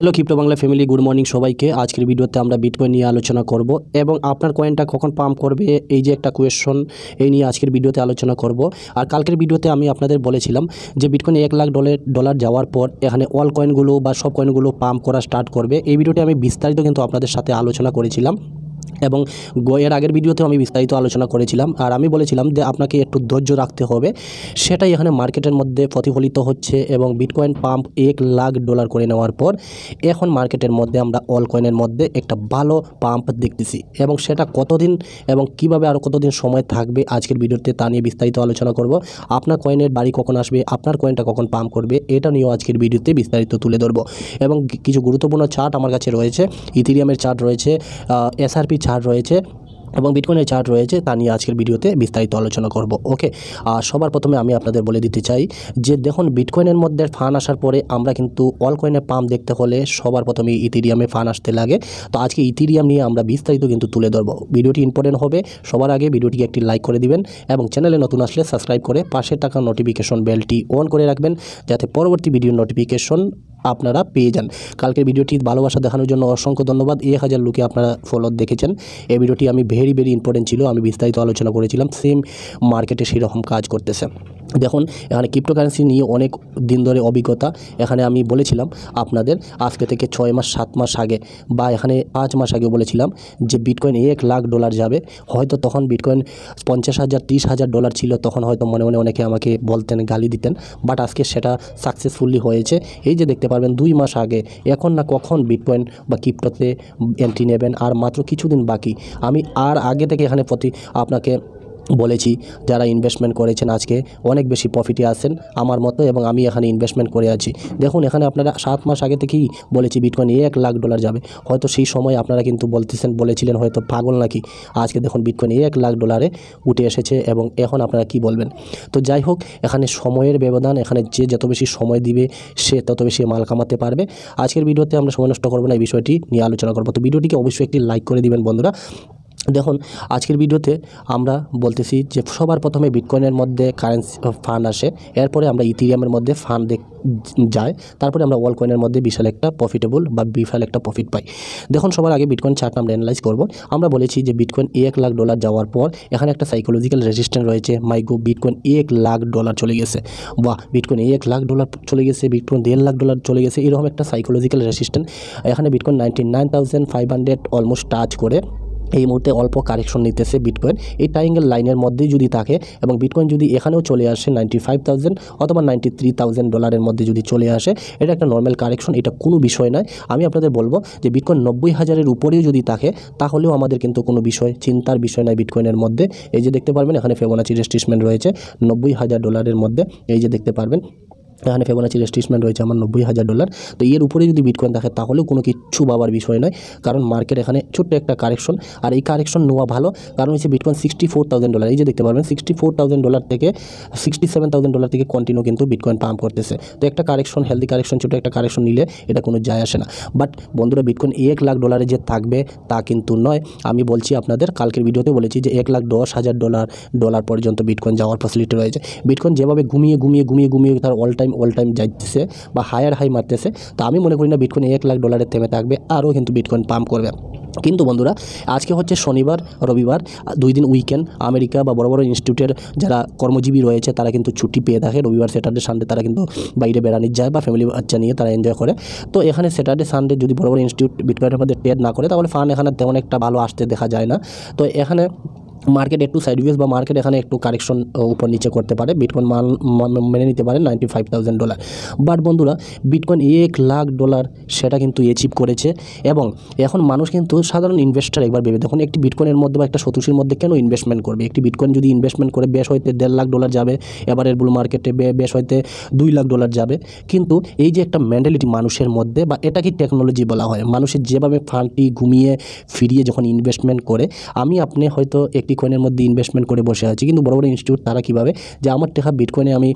Hello crypto Bangla family, good morning সবাইকে। আজকের ভিডিওতে আমরা বিটকয়েন নিয়ে আলোচনা করব এবং আপনার কয়েনটা কখন পাম্প করবে এই যে একটা কোয়েশ্চন, এই নিয়ে আজকের ভিডিওতে আলোচনা করব। আর কালকের ভিডিওতে আমি আপনাদের বলেছিলাম যে বিটকয়েন 1,00,000 যাওয়ার পর এখানে অল কয়েনগুলো বা সব কয়েনগুলো পাম্প করা স্টার্ট করবে। এই ভিডিওটি আমি বিস্তারিত কিন্তু আপনাদের সাথে আলোচনা করেছিলাম এবং এর আগের ভিডিওতেও আমি বিস্তারিত আলোচনা করেছিলাম। আর আমি বলেছিলাম যে আপনাকে একটু ধৈর্য রাখতে হবে, সেটাই এখানে মার্কেটের মধ্যে প্রতিফলিত হচ্ছে। এবং বিটকয়েন পাম্প $1,00,000 করে নেওয়ার পর এখন মার্কেটের মধ্যে আমরা অল কয়েনের মধ্যে একটা ভালো পাম্প দেখতেছি এবং সেটা কতদিন এবং কিভাবে আরও কতদিন সময় থাকবে আজকের ভিডিওতে তা নিয়ে বিস্তারিত আলোচনা করব। আপনার কয়েনের বাড়ি কখন আসবে, আপনার কয়েনটা কখন পাম্প করবে, এটা নিয়েও আজকের ভিডিওতে বিস্তারিত তুলে ধরবো। এবং কিছু গুরুত্বপূর্ণ চার্ট আমার কাছে রয়েছে, ইথেরিয়ামের চার্ট রয়েছে, এসআরপি চার্ট রয়েছে এবং বিটকয়েনের চার্ট রয়েছে, তা নিয়ে আজকের ভিডিওতে বিস্তারিত আলোচনা করব। ওকে, সবার প্রথমে আমি আপনাদের বলে দিতে চাই যে দেখুন, বিটকয়েনের মধ্যে ফান্ড আসার পরে আমরা কিন্তু অল কয়েনের পাম্প দেখতে হলে সবার প্রথমে ইথেরিয়ামে ফান্ড আসতে লাগে। তো আজকে ইথেরিয়াম নিয়ে আমরা বিস্তারিত কিন্তু তুলে ধরবো। ভিডিওটি ইম্পর্টেন্ট হবে। সবার আগে ভিডিওটিকে একটি লাইক করে দিবেন এবং চ্যানেলে নতুন আসলে সাবস্ক্রাইব করে পাশের টাকা নোটিফিকেশন বেলটি অন করে রাখবেন, যাতে পরবর্তী ভিডিওর নোটিফিকেশন আপনারা পেয়ে যান। কালকের ভিডিওটি ভালোবাসা দেখানোর জন্য অসংখ্য ধন্যবাদ। 1,000 লোকে আপনারা ফলো দেখেছেন। এই ভিডিওটি আমি ভেরি ইম্পর্টেন্ট ছিল, আমি বিস্তারিত আলোচনা করেছিলাম। সেম মার্কেটে সেরকম কাজ করতেছে। দেখুন, এখানে ক্রিপ্টোকারেন্সি নিয়ে অনেক দিন ধরে অভিজ্ঞতা। এখানে আমি বলেছিলাম আপনাদের আজকে থেকে 6 মাস 7 মাস আগে বা এখানে 5 মাস আগে বলেছিলাম যে বিটকয়েন $1,00,000 যাবে। হয়তো তখন বিটকয়েন $50,000 $30,000 ছিল। তখন হয়তো মনে মনে অনেকে আমাকে বলতেন, গালি দিতেন, বাট আজকে সেটা সাকসেসফুলি হয়েছে। এই যে দেখতে পারবেন 2 মাস আগে, এখন না কখন বিটকয়েন বা ক্রিপ্টোতে এন্ট্রি নেবেন, আর মাত্র কিছুদিন বাকি। আমি আর আগে থেকে এখানে আপনাকে বলেছি, যারা ইনভেস্টমেন্ট করেছেন আজকে অনেক বেশি প্রফিটে আছেন আমার মতো, এবং আমি এখানে ইনভেস্টমেন্ট করে আছি। দেখুন, এখানে আপনারা 7 মাস আগে থেকেই বলেছি বিটকয়েন $1,00,000 যাবে। হয়তো সেই সময় আপনারা কিন্তু বলেছিলেন হয়তো পাগল নাকি। আজকে দেখুন বিটকয়েন $1,00,000 উঠে এসেছে এবং এখন আপনারা কি বলবেন। তো যাই হোক, এখানে সময়ের ব্যবধান, এখানে যে যত বেশি সময় দিবে সে তত বেশি মাল কামাতে পারবে। আজকের ভিডিওতে আমরা সময় নষ্ট করবো না, এই বিষয়টি নিয়ে আলোচনা করবো। তো ভিডিওটিকে অবশ্যই একটি লাইক করে দিবেন বন্ধুরা। দেখুন, আজকের ভিডিওতে আমরা বলতেছি যে সবার প্রথমে বিটকয়েনের মধ্যে কারেন্সি ফান্ড আসে, এরপরে আমরা ইথেরিয়ামের মধ্যে ফান্ড যায়, তারপরে আমরা অল কয়েনের মধ্যে বিশাল একটা প্রফিট পাই। দেখুন, সবার আগে বিটকয়েন চার্ট আমরা অ্যানালাইজ করব। আমরা বলেছি যে বিটকয়েন $1,00,000 যাওয়ার পর এখানে একটা সাইকোলজিক্যাল রেজিস্ট্যান্স রয়েছে। মাইগো, বিটকয়েন $1,00,000 চলে গেছে, বা বিটকয়েন $1,00,000 চলে গেছে, বিটকয়েন $1,50,000 চলে গেছে, এরকম একটা সাইকোলজিক্যাল রেজিস্ট্যান্স। এখানে বিটকয়েন 99,500 অলমোস্ট টাচ করে এই মুহূর্তে অল্প কারেকশন নিতেছে বিটকয়েন। এই ট্রায়াঙ্গেল লাইনের মধ্যেই যদি থাকে এবং বিটকয়েন যদি এখানেও চলে আসে 95,000 অথবা $93,000 মধ্যে যদি চলে আসে, এটা একটা নর্মাল কারেকশন, এটা কোনো বিষয় নয়। আমি আপনাদের বলবো যে বিটকয়েন 90,000-এর উপরেও যদি থাকে তাহলেও আমাদের কিন্তু কোনো চিন্তার বিষয় নয় বিটকয়েনের মধ্যে। এই যে দেখতে পারবেন এখানে ফিবোনাচি রেট্রেসমেন্ট রয়েছে $90,000 মধ্যে। এই যে দেখতে পারবেন এখানে ফিবোনাচি রেট্রেসমেন্ট রয়েছে আমার $90,000। তো এর উপরে যদি বিটকয়েন থাকে তাহলেও কোনো কিছু ভাবার বিষয় নয়, কারণ মার্কেট এখানে ছোট্ট একটা কারেকশন। আর এই কারেকশন নেওয়া ভালো, কারণ হচ্ছে বিটকয়েন $64,000, এই যে দেখতে পারবেন $64,000 থেকে $67,000 থেকে কন্টিনিউ কিন্তু বিটকয়েন পাম্প করতেছে। তো একটা কারেকশন, হেলদি কারেকশন, ছোটো একটা কারেকশন নিলে এটা কোনো যায় আসে না। বাট বন্ধুরা, বিটকয়েন $1,00,000 যে থাকবে তা কিন্তু নয়। আমি বলছি আপনাদের, কালকের ভিডিওতে বলেছি যে $1,10,000 পর্যন্ত বিটকয়েন যাওয়ার ফ্যাসিলিটি রয়েছে। বিটকয়েন যেভাবে ঘুমিয়ে তার অল টাইম যাইতেছে বা হায়ার হাই মারতেছে, তো আমি মনে করি না বিটকয়েন $1,00,000 থেমে থাকবে, আরও কিন্তু বিটকয়েন পাম্প করবে। কিন্তু বন্ধুরা, আজকে হচ্ছে শনিবার রবিবার, 2 দিন উইকেন্ড। আমেরিকা বা বড় বড় ইনস্টিটিউটের যারা কর্মজীবী রয়েছে তারা কিন্তু ছুটি পেয়ে থাকে। রবিবার, স্যাটারডে, সানডে তারা কিন্তু বাইরে বেড়াতে যায় বা ফ্যামিলি বাচ্চা নিয়ে তারা এনজয় করে। তো এখানে স্যাটারডে সানডে যদি বড় বড় ইনস্টিটিউট বিটকয়েনের মধ্যে ট্রেড না করে তাহলে ফান্ড এখানে তেমন একটা ভালো আসতে দেখা যায় না। তো এখানে মার্কেট একটু সাইডওয়েজ বা মার্কেট এখানে একটু কারেকশন উপর নিচে করতে পারে। বিটকয়েন মেনে নিতে পারে $95,000। বাট বন্ধুরা, বিটকয়েন $1,00,000 সেটা কিন্তু অ্যাচিভ করেছে। এবং এখন মানুষ কিন্তু সাধারণ ইনভেস্টার একবার ভেবে দেখুন, একটি বিটকয়েনের মধ্যে বা একটা সতোশির মধ্যে কেন ইনভেস্টমেন্ট করবে। একটি বিটকয়েন যদি ইনভেস্টমেন্ট করে বেশ হইতে $1,50,000 যাবে, এবারের বুল মার্কেটে বেশ হইতে $2,00,000 যাবে। কিন্তু এই যে একটা মেন্টালিটি মানুষের মধ্যে, বা এটা কি টেকনোলজি বলা হয়, মানুষের যেভাবে ফান্ডটি ঘুমিয়ে ফিরিয়ে যখন ইনভেস্টমেন্ট করে, আপনি হয়তো একটি কয়েনের মধ্যে ইনভেস্টমেন্ট করে বসে আছি, কিন্তু বড় বড় ইনস্টিটিউট তারা কীভাবে যে আমার টাকা বিটকয়েনে আমি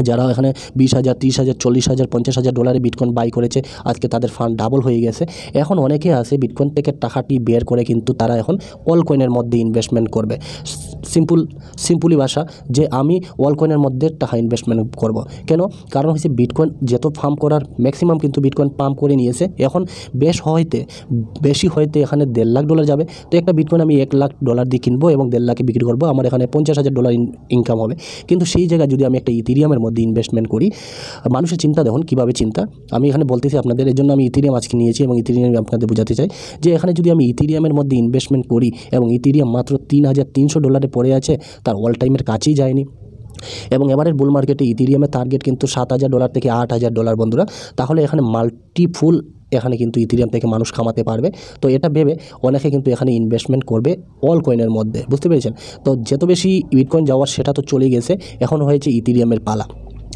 যারা এখানে 20,000 30,000 40,000 $50,000 বিটকয়েন বাই করেছে, আজকে তাদের ফান্ড ডাবল হয়ে গেছে। এখন অনেকে আছে বিটকয়েন থেকে টাকাটি বের করে কিন্তু তারা এখন অল কয়েনের মধ্যে ইনভেস্টমেন্ট করবে। সিম্পলি ভাষা যে আমি অল কয়েনের মধ্যে টাকা ইনভেস্টমেন্ট করব। কেন? কারণ হচ্ছে বিটকয়েন যত ফার্ম করার ম্যাক্সিমাম কিন্তু বিটকয়েন পাম্প করে নিয়েছে। এখন বেশি হইতে এখানে $1.5 লাখ যাবে। তো একটা বিটকয়েন আমি $1 লাখ দিয়ে কিনবো এবং $1.5 লাখে বিক্রি করবো, আমার এখানে $50,000 ইনকাম হবে। কিন্তু সেই জায়গায় যদি আমি একটা ইথেরিয়ামের মধ্যে ইনভেস্টমেন্ট করি, মানুষের চিন্তা দেখুন কীভাবে চিন্তা। আমি এখানে বলতেছি আপনাদের, এর জন্য আমি ইথেরিয়াম আজকে নিয়েছি এবং ইথেরিয়াম আপনাদের বোঝাতে চাই যে এখানে যদি আমি ইথেরিয়ামের মধ্যে ইনভেস্টমেন্ট করি এবং ইথেরিয়াম মাত্র $3,300 পড়ে আছে, তার অল টাইমের কাছেই যায়নি। এবং এবারের বুল মার্কেটে ইথেরিয়ামের টার্গেট কিন্তু $7,000 থেকে $8,000 বন্ধুরা। তাহলে এখানে মাল্টিফুল এখানে কিন্তু ইথেরিয়াম থেকে মানুষ কামাতে পারবে। তো এটা ভেবে অনেকে কিন্তু এখানে ইনভেস্টমেন্ট করবে অল কয়েনের মধ্যে, বুঝতে পেরেছেন? তো যত বেশি বিটকয়েন যাওয়ার সেটা তো চলে গেছে, এখন হয়েছে ইথেরিয়ামের পালা।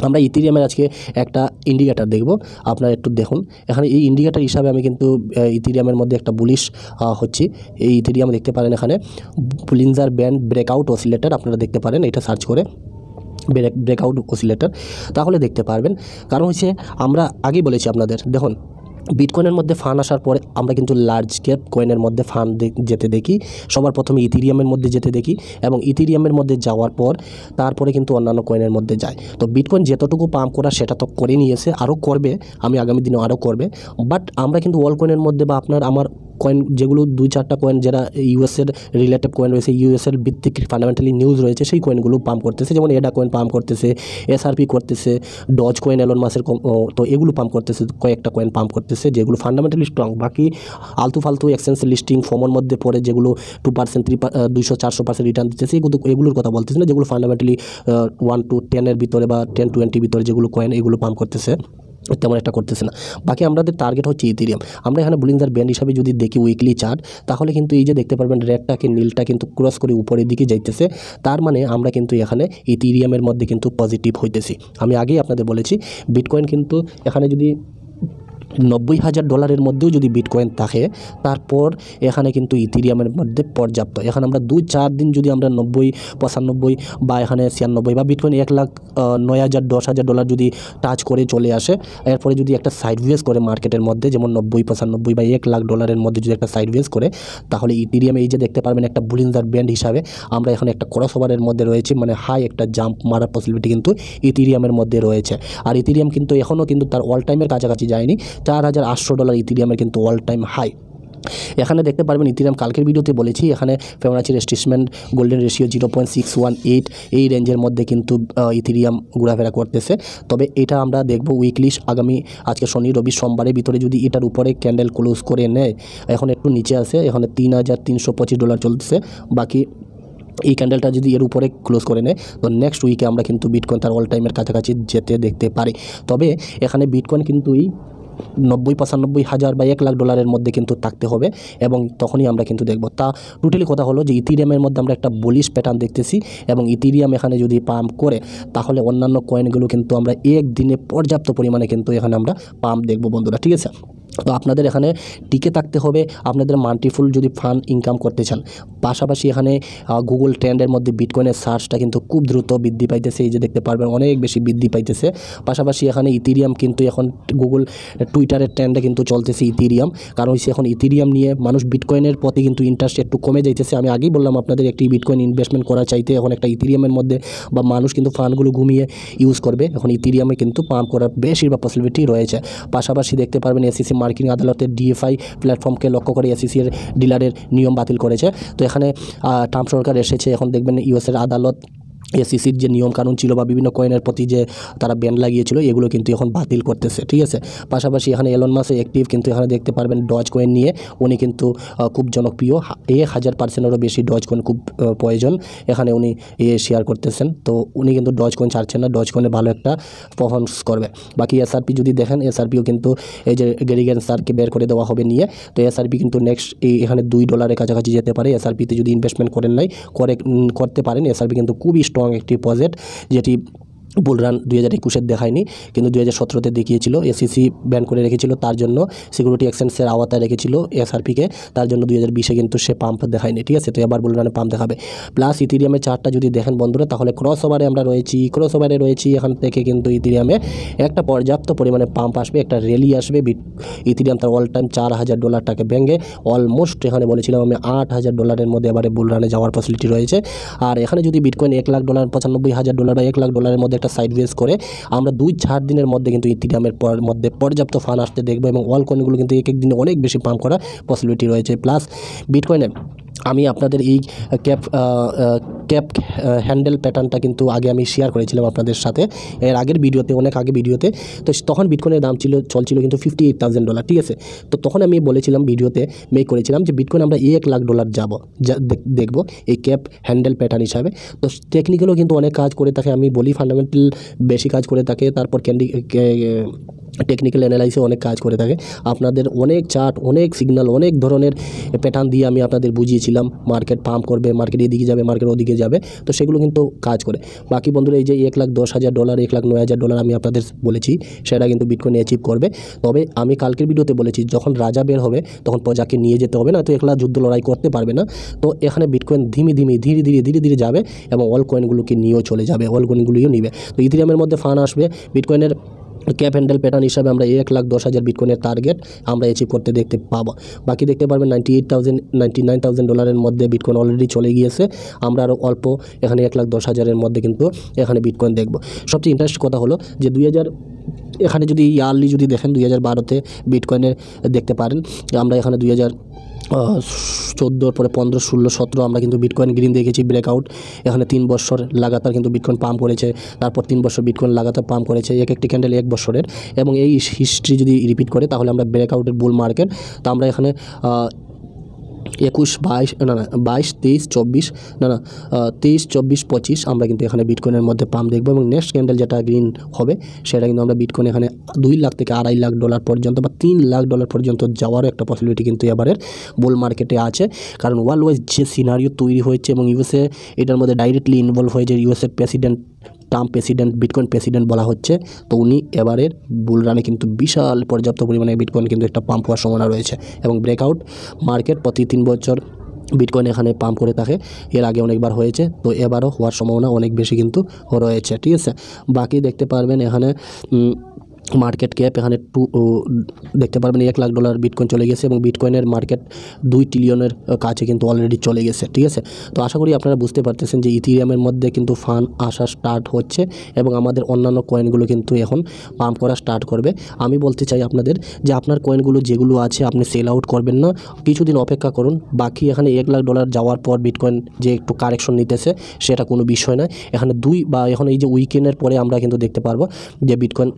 আমরা ইথেরিয়ামের আজকে একটা ইন্ডিকেটার দেখব, আপনারা একটু দেখুন। এখানে এই ইন্ডিকেটার হিসাবে আমি কিন্তু ইথেরিয়ামের মধ্যে একটা বুলিশ হচ্ছি। এই ইথেরিয়াম দেখতে পারেন এখানে বলিঞ্জার ব্যান্ড ব্রেকআউট অসিলেটর, আপনারা দেখতে পারেন এটা সার্চ করে ব্রেকআউট অসিলেটর, তাহলে দেখতে পারবেন। কারণ হচ্ছে আমরা আগেই বলেছি আপনাদের, দেখুন বিটকয়েনের মধ্যে ফান্ড আসার পরে আমরা কিন্তু লার্জ ক্যাপ কয়েনের মধ্যে ফান্ড যেতে দেখি। সবার প্রথমে ইথেরিয়ামের মধ্যে যেতে দেখি এবং ইথেরিয়ামের মধ্যে যাওয়ার পর তারপরে কিন্তু অন্যান্য কয়েনের মধ্যে যায়। তো বিটকয়েন যতটুকু পাম্প করা সেটা তো করে নিয়েছে, আরও করবে, আমি আগামী দিনে আরও করবে। বাট আমরা কিন্তু অল কয়েনের মধ্যে বা আমার কয়েন যেগুলো 2-4টা কয়েন যারা ইউএসের রিলেটেড কয়েন রয়েছে, ইউএসের ভিত্তিক ফান্ডামেন্টালি নিউজ রয়েছে, সেই কয়েনগুলো পাম্প করতেছে। যেমন এডা কয়েন পাম্প করতেছে, এসআরপি করতেছে, ডজ কয়েন এলন মাসের, তো এগুলো পাম্প করতেছে, কয়েকটা কয়েন পাম্প করতেছে যেগুলো ফান্ডামেন্টালি স্ট্রং। বাকি আলতু ফালতু এক্সচেঞ্জ লিস্টিং ফর্মের মধ্যে পড়ে যেগুলো 2%, 200-400% রিটার্ন দিতেছে, এগুলোর কথা বলতেছে না। যেগুলো ফান্ডামেন্টালি 1 to 10 ভিতরে বা 10-20 ভিতরে যেগুলো কয়েন, এগুলো পাম্প করতেছে, তেমন একটা করতেছে না। বাকি আমাদের টার্গেট হচ্ছে ইথেরিয়াম। আমরা এখানে বলিঞ্জার ব্যান্ড হিসাবে যদি দেখি উইকলি চার্ট, তাহলে কিন্তু এই যে দেখতে পারবেন রেডটাকে নীলটা কিন্তু ক্রস করে উপরের দিকে যাইতেছে। তার মানে আমরা কিন্তু এখানে ইথেরিয়ামের মধ্যে কিন্তু পজিটিভ হইতেছি। আমি আগেই আপনাদের বলেছি বিটকয়েন কিন্তু এখানে যদি $90,000 মধ্যেও যদি বিটকয়েন থাকে, তারপর এখানে কিন্তু ইথেরিয়ামের মধ্যে পর্যাপ্ত। এখানে আমরা 2-4 দিন যদি আমরা 90-95 বা এখানে 96 বা বিটকয়েন $1,09,000-10,000 যদি টাচ করে চলে আসে, এরপরে যদি একটা সাইডওয়েজ করে মার্কেটের মধ্যে, যেমন 90-95 বা $1,00,000 মধ্যে যদি একটা সাইডওয়েজ করে, তাহলে ইথেরিয়ামে এই যে দেখতে পারবেন একটা বুলিঞ্জার ব্যান্ড হিসাবে আমরা এখানে একটা ক্রসওভারের মধ্যে রয়েছে, মানে হাই একটা জাম্প মারার পসিবিলিটি কিন্তু ইথেরিয়ামের মধ্যে রয়েছে। আর ইথেরিয়াম কিন্তু এখনও কিন্তু তার অল টাইমের কাছাকাছি যায়নি। $4,800 ইথেরিয়ামের কিন্তু অল টাইম হাই। এখানে দেখতে পারবেন ইথেরিয়াম কালকের ভিডিওতে বলেছি, এখানে ফিবোনাচি রেট্রেসমেন্ট গোল্ডেন রেশিও 0.618, এই রেঞ্জের মধ্যে কিন্তু ইথেরিয়াম ঘোরাফেরা করতেছে। তবে এটা আমরা দেখব উইকলি, আজকে শনি, রবি, সোমবারের ভিতরে যদি এটার উপরে ক্যান্ডেল ক্লোজ করে নেয়, এখন একটু নিচে আছে, এখানে $3,325 চলতেছে। বাকি এই ক্যান্ডেলটা যদি এর উপরে ক্লোজ করে নেয়, তো নেক্সট উইকে আমরা কিন্তু বিটকয়েন তার অল টাইমের কাছাকাছি যেতে দেখতে পারি। তবে এখানে বিটকয়েন কিন্তু এই 90-95 বা $1,00,000 মধ্যে কিন্তু থাকতে হবে এবং তখনই আমরা কিন্তু দেখব। তা টোটালি কথা হলো যে ইথেরিয়ামের মধ্যে আমরা একটা বুলিশ প্যাটার্ন দেখতেছি এবং ইথেরিয়াম এখানে যদি পাম্প করে, তাহলে অন্যান্য কয়েনগুলো কিন্তু আমরা একদিনে পর্যাপ্ত পরিমাণে কিন্তু এখানে আমরা পাম্প দেখব বন্ধুরা, ঠিক আছে? তো আপনাদের এখানে টিকে থাকতে হবে, আপনাদের মাল্টিফুল যদি ফান্ড ইনকাম করতে চান। পাশাপাশি এখানে গুগল ট্রেন্ডের মধ্যে বিটকয়েনের সার্চটা কিন্তু খুব দ্রুত বৃদ্ধি পাইতেছে, এই যে দেখতে পারবেন অনেক বেশি বৃদ্ধি পাইতেছে। পাশাপাশি এখানে ইথেরিয়াম কিন্তু এখন গুগল টুইটারের ট্রেন্ডে কিন্তু চলতেছে ইথেরিয়াম, কারণ হচ্ছে এখন ইথেরিয়াম নিয়ে মানুষ বিটকয়েনের প্রতি কিন্তু ইন্টারেস্ট একটু কমে যাইতেছে। আমি আগেই বললাম আপনাদের, একটি বিটকয়েন ইনভেস্টমেন্ট করার চাইতে এখন একটা ইথেরিয়ামের মধ্যে বা মানুষ কিন্তু ফান্ডগুলো ঘুমিয়ে ইউজ করবে, এখন ইথেরিয়ামে কিন্তু পাম্প করার বেশিরভাগ পসিবিলিটি রয়েছে। পাশাপাশি দেখতে পারবেন এসিসি মার্কিং আদালতের ডিএফআই প্ল্যাটফর্মকে লক্ষ্য করে এসিসির ডিলারের নিয়ম বাতিল করেছে। তো এখানে ট্রাম্প সরকার এসেছে, এখন দেখবেন ইউএসের আদালত এসিসির যে নিয়মকানুন ছিল বা বিভিন্ন কয়েনের প্রতি যে তারা ব্যান লাগিয়েছিল, এগুলো কিন্তু এখন বাতিল করতেছে, ঠিক আছে? পাশাপাশি এখানে এলন মাস্ক অ্যাক্টিভ, কিন্তু এখানে দেখতে পারবেন ডজ কয়েন নিয়ে উনি কিন্তু খুব জনপ্রিয়, 1000%-এরও বেশি ডজ কয়েন খুব প্রয়োজন, এখানে উনি শেয়ার করতেছেন। তো উনি কিন্তু ডজ কয়েন ছাড়ছেন না, ডজ কয়েনে ভালো একটা পারফরমেন্স করবে। বাকি এসআরপি যদি দেখেন, এসআরপিও কিন্তু এই যে গেরিগেন স্যারকে বের করে দেওয়া হবে নিয়ে, তো এসআরপি কিন্তু নেক্সট এখানে $2 কাছাকাছি যেতে পারে। এসআরপিতে যদি ইনভেস্টমেন্ট করতে পারেন, এসআরপি কিন্তু খুবই স্ট্রং একটি প্রজেক্ট, যেটি বুলরান 2021-এর দেখায়নি, কিন্তু 2017-তে দেখিয়েছিল। এসিসি ব্যান করে রেখেছিল, তার জন্য সিকিউরিটি এক্সচেঞ্জের আওতায় রেখেছিল এসআরপিকে, তার জন্য 2020-এ কিন্তু সে পাম্প দেখায়নি, ঠিক আছে। তো এবার বুলরানে পাম্প দেখাবে। প্লাস ইথিরিয়ামের চার্টটা যদি দেখেন বন্ধুরা, তাহলে ক্রস ওভারে আমরা রয়েছি। এখান থেকে কিন্তু ইথিরিয়ামে একটা পর্যাপ্ত পরিমাণে পাম্প আসবে, একটা র্যালি আসবে। ইথিরিয়াম তার অল টাইম $4,000টাকে ভেঙে অলমোস্ট এখানে বলেছিলাম আমি $8,000-এর মধ্যে এবারে বুলরানে যাওয়ার পসিবিলিটি রয়েছে। আর এখানে যদি বিটকয়েন $1,00,000 $95,000 বা $1,00,000-এর মধ্যে একটা সাইডওয়েজ করে আমরা 2-4 দিনের মধ্যে কিন্তু ইথিরিয়ামের মধ্যে পর্যাপ্ত ফান্ড আসতে দেখবো, এবং অল কয়েনগুলো কিন্তু এক দিনে অনেক বেশি পাম্প করার পসিবিলিটি রয়েছে। প্লাস বিটকয়েনের আমি আপনাদের এই ক্যাপ হ্যান্ডেল প্যাটার্নটা কিন্তু আগে আমি শেয়ার করেছিলাম আপনাদের সাথে এর আগের ভিডিওতে, অনেক আগে ভিডিওতে। তো তখন বিটকয়েনের দাম চলছিল কিন্তু $58,000, ঠিক আছে। তো তখন আমি বলেছিলাম, ভিডিওতে মেক করেছিলাম যে বিটকয়েন আমরা $1,00,000 দেখবো এই ক্যাপ হ্যান্ডেল প্যাটার্ন হিসাবে। তো টেকনিক্যালও কিন্তু অনেক কাজ করে থাকে, আমি বলি ফান্ডামেন্টাল বেশি কাজ করে থাকে, তারপর টেকনিক্যাল অ্যানালাইসিসে অনেক কাজ করে থাকে। আপনাদের অনেক চার্ট, অনেক সিগন্যাল, অনেক ধরনের প্যাটার্ন দিয়ে আমি আপনাদের বুঝিয়েছিলাম মার্কেট পাম্প করবে, মার্কেট এদিকে যাবে, মার্কেট ওদিকে যাবে। তো সেগুলো কিন্তু কাজ করে। বাকি বন্ধুরা এই যে $1,10,000 $1,09,000 আমি আপনাদের বলেছি, সেটা কিন্তু বিটকয়েন অ্যাচিভ করবে। তবে আমি কালকের ভিডিওতে বলেছি যখন রাজা বের হবে তখন প্রজাকে নিয়ে যেতে হবে না, তো একলা যুদ্ধ লড়াই করতে পারবে না। তো এখানে বিটকয়েন ধীরে ধীরে যাবে এবং অল কয়েনগুলোকে নিয়েও চলে যাবে, অল কয়েনগুলিও নিবে। তো ইথিরিয়ামের মধ্যে ফান্ড আসবে। বিটকয়েনের ক্যাপ হ্যান্ডেল প্যাটার্ন হিসাবে আমরা 1,10,000 বিটকয়েনের টার্গেট আমরা অ্যাচিভ করতে দেখতে পাবো। বাকি দেখতে পারবেন $99,000-$99,000-এর মধ্যে বিটকয়েন অলরেডি চলে গিয়েছে। আমরা আরও অল্প এখানে 1,10,000-এর মধ্যে কিন্তু এখানে বিটকয়েন দেখব। সবচেয়ে ইন্টারেস্ট কথা হলো যে এখানে যদি ইয়ারলি যদি দেখেন 2012-তে বিটকয়েনের দেখতে পারেন আমরা এখানে 2014 পরে 15, 16, 17 আমরা কিন্তু বিটকয়েন গ্রিন দেখেছি ব্রেকআউট। এখানে 3 বছর লাগাতার কিন্তু বিটকয়েন পাম্প করেছে, তারপর 3 বছর বিটকয়েন লাগাতার পাম্প করেছে, একটি ক্যান্ডেল 1 বছরের। এবং এই হিস্ট্রি যদি রিপিট করে তাহলে আমরা ব্রেকআউটের বুল মার্কেট। তো আমরা এখানে 21, 22, 23, 24, 23, 24, 25 আমরা কিন্তু এখানে বিটকয়েনের মধ্যে পাম্প দেখবো। এবং নেক্সট ক্যান্ডেল যেটা গ্রিন হবে সেটা কিন্তু আমরা বিটকয়েন এখানে $2 লাখ থেকে $2.5 লাখ পর্যন্ত বা $3 লাখ পর্যন্ত যাওয়ারও একটা পসিবিলিটি কিন্তু এবারের বুল মার্কেটে আছে। কারণ ওয়ার্ল্ড ওয়াইজ যে সিনারিও তৈরি হয়েছে এবং ইউএসএ এটার মধ্যে ডাইরেক্টলি ইনভলভ হয়েছে, ইউএসএর ট্রাম্প প্রেসিডেন্ট বিটকয়েন প্রেসিডেন্ট বলা হচ্ছে। তো উনি এবারের বুলরানে কিন্তু বিশাল পর্যাপ্ত পরিমাণে বিটকয়েন কিন্তু একটা পাম্প হওয়ার সম্ভাবনা রয়েছে। এবং ব্রেকআউট মার্কেট প্রতি 3 বছর বিটকয়েন এখানে পাম্প করে থাকে, এর আগে অনেকবার হয়েছে, তো এবারও হওয়ার সম্ভাবনা অনেক বেশি কিন্তু রয়েছে, ঠিক আছে। বাকি দেখতে পারবেন এখানে মার্কেট ক্যাপ এখানে দেখতে পারবেন $1,00,000 বিটকয়েন চলে গেছে এবং বিটকয়েনের মার্কেট $2 ট্রিলিয়নের কাছে কিন্তু অলরেডি চলে গেছে, ঠিক আছে। তো আশা করি আপনারা বুঝতে পারতেছেন যে ইথিরিয়ামের মধ্যে কিন্তু ফান্ড আসা স্টার্ট হচ্ছে এবং আমাদের অন্যান্য কয়েনগুলো কিন্তু এখন পাম্প করা স্টার্ট করবে। আমি বলতে চাই আপনাদের যে আপনার কয়েনগুলো যেগুলো আছে আপনি সেল আউট করবেন না, কিছুদিন অপেক্ষা করুন। বাকি এখানে $1,00,000 যাওয়ার পর বিটকয়েন যে একটু কারেকশন নিতেছে সেটা কোনো বিষয় নয়। এখানে এখন এই যে উইকেন্ডের পরে আমরা কিন্তু দেখতে পারবো যে বিটকয়েন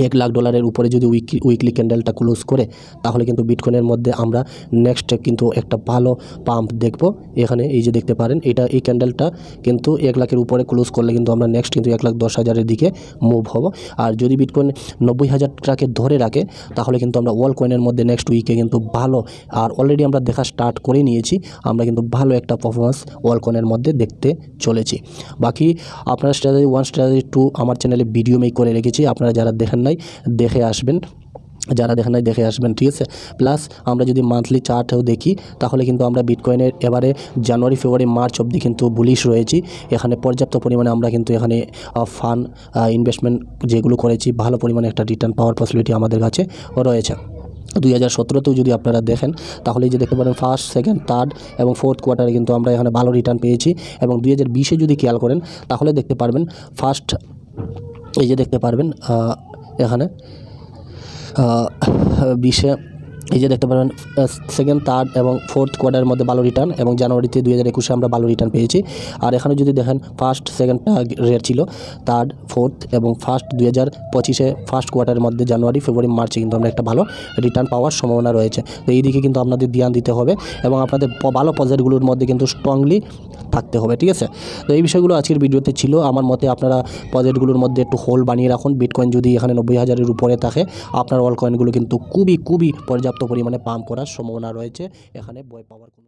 $1,00,000-এর উপরে যদি উইকলি ক্যান্ডেলটা ক্লোজ করে তাহলে কিন্তু বিটকয়েনের মধ্যে আমরা নেক্সট কিন্তু একটা ভালো পাম্প দেখব। এখানে এই যে দেখতে পারেন এই ক্যান্ডেলটা কিন্তু 1 লাখের উপরে ক্লোজ করলে কিন্তু আমরা নেক্সট কিন্তু 1,10,000-এর দিকে মুভ হব। আর যদি বিটকয়েন 90,000-টাকে ধরে রাখে তাহলে কিন্তু আমরা অল কয়েনের মধ্যে নেক্সট উইকে কিন্তু ভালো, আর অলরেডি আমরা দেখা স্টার্ট করে নিয়েছি, আমরা কিন্তু ভালো একটা পারফরমেন্স অল কয়েনের মধ্যে দেখতে চলেছি। বাকি আপনারা স্ট্র্যাটেজি 1 স্ট্র্যাটেজি 2 আমার চ্যানেলে ভিডিও মেক করে রেখেছি, আপনারা যারা দেখেন নাই দেখে আসবেন, ঠিক আছে। প্লাস আমরা যদি মান্থলি চার্টেও দেখি তাহলে কিন্তু আমরা বিটকয়েনের এবারে জানুয়ারি, ফেব্রুয়ারি, মার্চ অবধি কিন্তু বুলিশ রয়েছি। এখানে পর্যাপ্ত পরিমাণে আমরা কিন্তু এখানে ফান্ড ইনভেস্টমেন্ট যেগুলো করেছি ভালো পরিমাণে একটা রিটার্ন পাওয়ার পসিবিলিটি আমাদের কাছে রয়েছে। 2017-তেও যদি আপনারা দেখেন তাহলে এই যে দেখতে পারেন ফার্স্ট, সেকেন্ড, থার্ড এবং ফোর্থ কোয়ার্টারে কিন্তু আমরা এখানে ভালো রিটার্ন পেয়েছি। এবং 2020-এ যদি খেয়াল করেন তাহলে দেখতে পারবেন ফার্স্ট এই যে দেখতে পারবেন এখানে 20-এ এই যে দেখতে পারবেন সেকেন্ড, থার্ড এবং ফোর্থ কোয়ার্টারের মধ্যে ভালো রিটার্ন, এবং জানুয়ারিতে 2021-এ আমরা ভালো রিটার্ন পেয়েছি। আর এখানে যদি দেখেন ফার্স্ট, সেকেন্ডটা রেট ছিল, থার্ড, ফোর্থ এবং ফার্স্ট 2025-এ ফার্স্ট কোয়ার্টারের মধ্যে জানুয়ারি, ফেব্রুয়ারি, মার্চে কিন্তু আমরা একটা ভালো রিটার্ন পাওয়ার সম্ভাবনা রয়েছে। তো এই দিকে কিন্তু আপনাদের ধ্যান দিতে হবে এবং আপনাদের ভালো প্রজেক্টগুলোর মধ্যে কিন্তু স্ট্রংলি থাকতে হবে, ঠিক আছে। তো এই বিষয়গুলো আজকের ভিডিওতে ছিল। আমার মতে আপনারা প্রজেক্টগুলোর মধ্যে একটু হোল্ড বানিয়ে রাখুন। বিটকয়েন যদি এখানে 90,000-এর উপরে থাকে আপনার অল কয়েনগুলো কিন্তু খুবই পর্যাপ্ত পরিমাণে পাম্প করার সম্ভাবনা রয়েছে, এখানে ভয় পাওয়ার কোনো